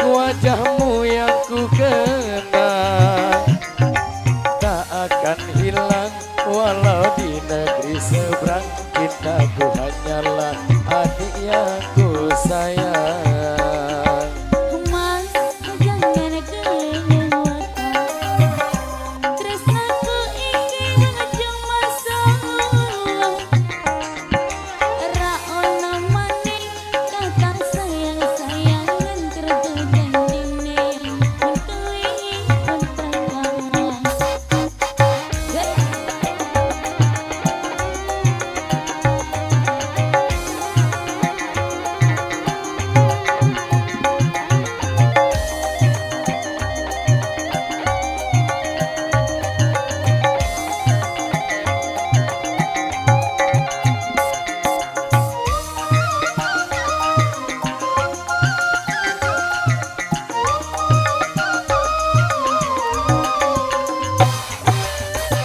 wajahmu yang ku kenang tak akan hilang walau di negeri seberang. Cintaku hanyalah adik yang ku sayang. Mas, jangan kelewatan. Tresnaku iki cuma salah. Ra ono maning kata sayang-sayangan kerja janjine untuk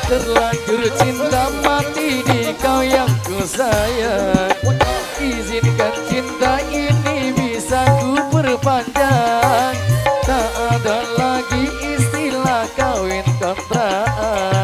terlanjur cinta mati di kau yang ku sayang. Izinkan cinta ini bisa ku perpanjang. Tak ada lagi istilah kawin kontrakan.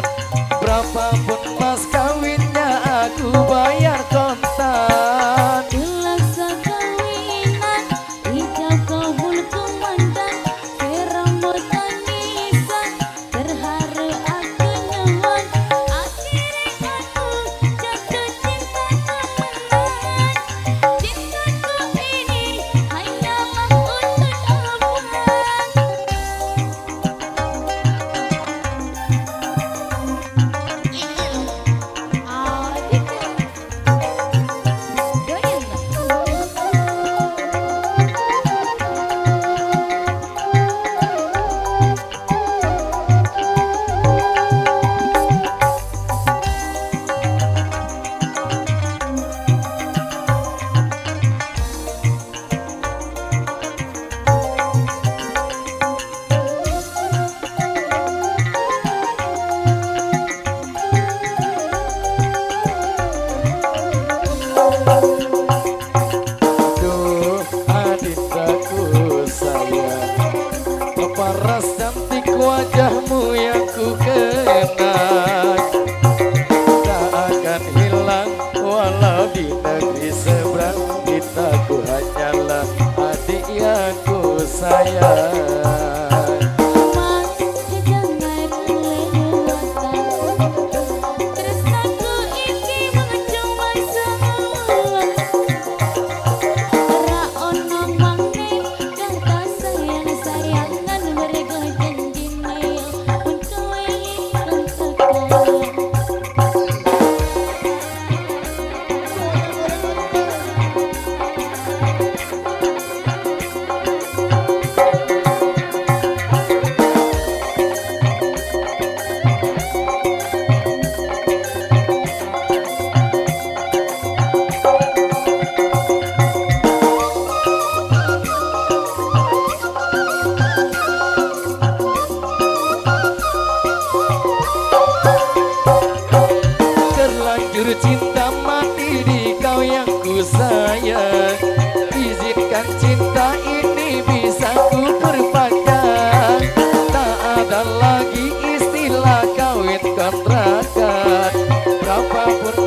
Berapapun mas kawinnya aku bayar kontan. Dilaksa kawinan, ijab kabul kumandang, serambut tangisan, terharu aku nyaman. Akhirnya aku jatuh cinta temenan. Cintaku ini hanyalah untuk abang. Aduh adindaku sayang, paras cantik wajahmu yang ku kenang tak akan hilang walau di negeri seberang. Cintaku hanyalah adik yang ku sayang. Mas, jangan kelewatan. Tresnaku iki cuma salah. Ra ono maning kata sayang-sayangan mereka janjine untuk kontrakan. Terlanjur cinta mati di kau yang ku sayang. Izinkan cinta ini bisa ku perpanjang. Tak ada lagi istilah kawin kontrakan. Berapapun